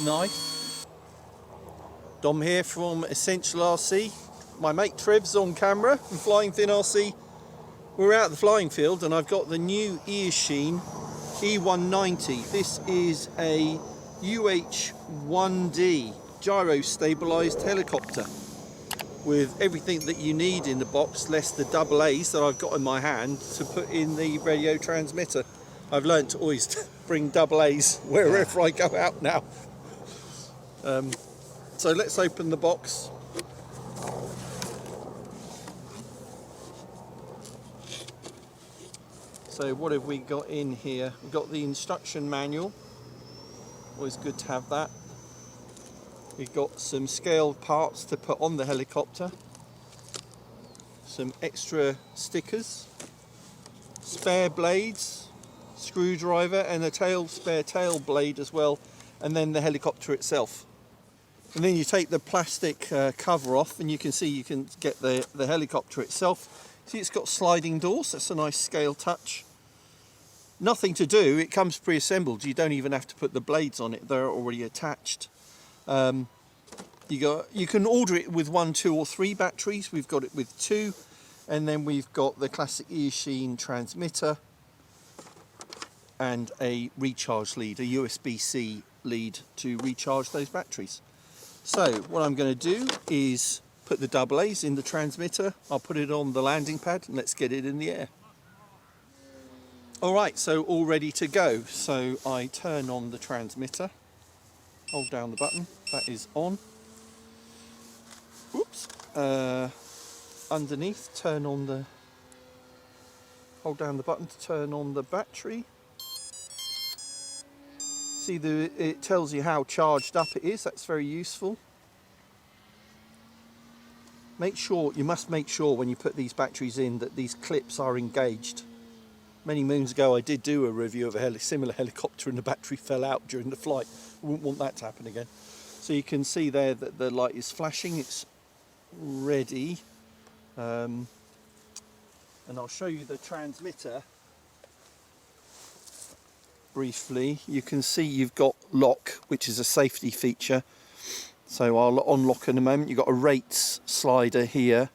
Nice. Dom here from Essential RC. My mate Trev's on camera from Flying Thin RC. We're out at the flying field and I've got the new Eachine E190. This is a UH-1D gyro stabilised helicopter with everything that you need in the box, less the double A's that I've got in my hand to put in the radio transmitter. I've learnt to always bring double A's wherever I go out now. So let's open the box. So what have we got in here? We've got the instruction manual. Always good to have that. We've got some scaled parts to put on the helicopter. Some extra stickers. Spare blades. Screwdriver and a spare tail blade as well. And then the helicopter itself. And then you take the plastic cover off and you can see you can get the helicopter itself. See, it's got sliding doors. That's a nice scale touch. Nothing to do, it comes pre-assembled. You don't even have to put the blades on it, they're already attached. You can order it with 1, 2 or 3 batteries. We've got it with 2, and then we've got the classic Eachine transmitter and a recharge lead, a USB-C lead to recharge those batteries. So what I'm going to do is put the double A's in the transmitter. I'll put it on the landing pad and let's get it in the air. Alright, so all ready to go. So I turn on the transmitter, hold down the button, that is on. Whoops. Underneath, hold down the button to turn on the battery. See, it tells you how charged up it is, that's very useful. You must make sure when you put these batteries in that these clips are engaged. Many moons ago I did do a review of a similar helicopter and the battery fell out during the flight. I wouldn't want that to happen again. So you can see there that the light is flashing, it's ready. And I'll show you the transmitter briefly. You can see you've got lock, which is a safety feature. So I'll unlock in a moment. You've got a rates slider here.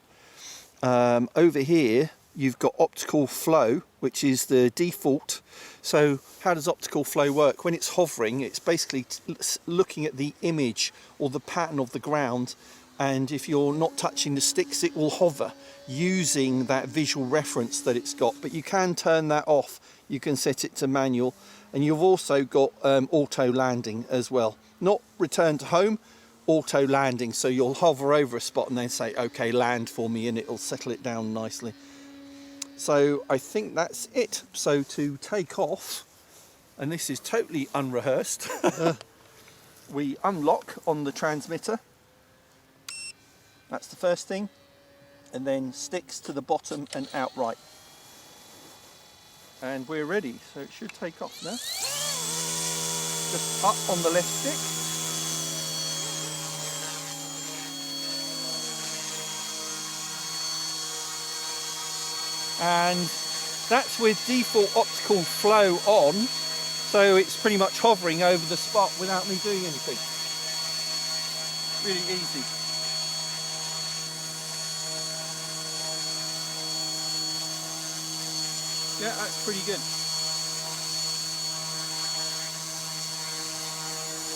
Over here you've got optical flow, which is the default. So how does optical flow work? When it's hovering, it's basically looking at the image or the pattern of the ground, and if you're not touching the sticks it will hover using that visual reference that it's got. But you can turn that off, you can set it to manual, and you've also got auto landing as well. Not return to home, auto landing, so you'll hover over a spot and then say okay, land for me, and it'll settle it down nicely. So I think that's it. So to take off, and this is totally unrehearsed, we unlock on the transmitter. That's the first thing, and then sticks to the bottom and outright. And we're ready, so it should take off now. Just up on the left stick. And that's with default optical flow on, so it's pretty much hovering over the spot without me doing anything. Really easy. Yeah, that's pretty good.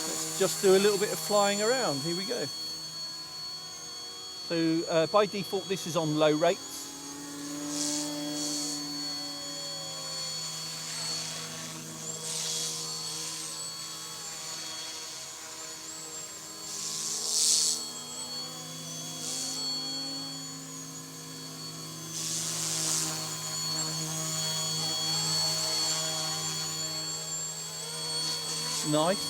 Let's just do a little bit of flying around. Here we go. So by default this is on low rates. Nice.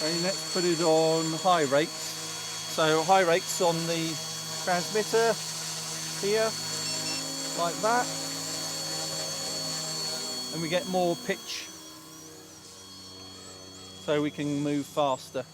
And let's put it on high rates. So high rates on the transmitter here, like that, and we get more pitch, so we can move faster.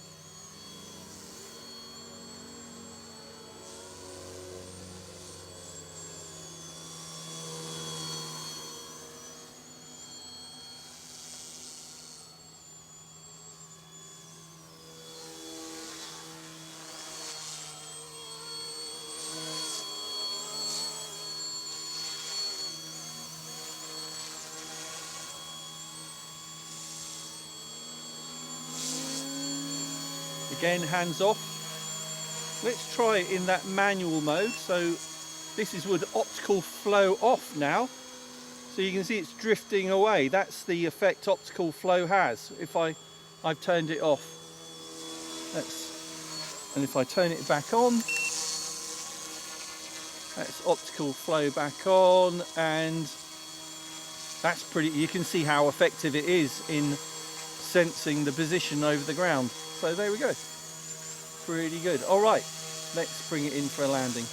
Again, hands off. Let's try it in that manual mode. So this is with optical flow off now. So you can see it's drifting away. That's the effect optical flow has. If I've turned it off. And if I turn it back on, that's optical flow back on, and that's pretty, you can see how effective it is in sensing the position over the ground. So there we go. Pretty good. All right, let's bring it in for a landing.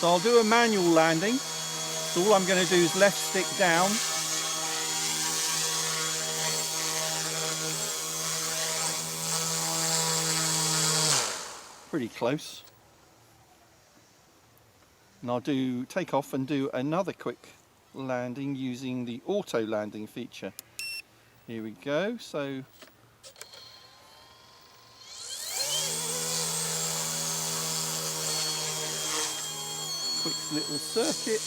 So I'll do a manual landing. So all I'm going to do is left stick down. Pretty close. And I'll take off and do another quick landing using the auto landing feature. Here we go. So quick little circuit.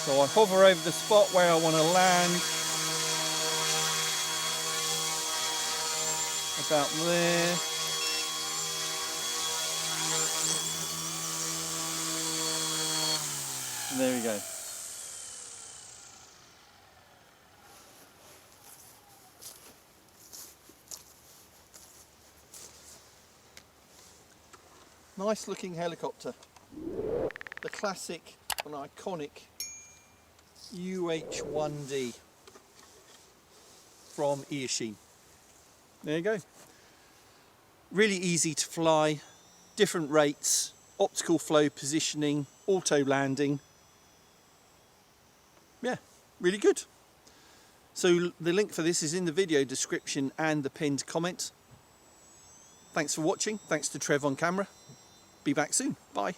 So I hover over the spot where I want to land, about there. And there we go. Nice looking helicopter. The classic and iconic UH-1 from Eachine. There you go. Really easy to fly, different rates, optical flow positioning, auto landing. Yeah, really good. So the link for this is in the video description and the pinned comment. Thanks for watching. Thanks to Trev on camera. Be back soon. Bye.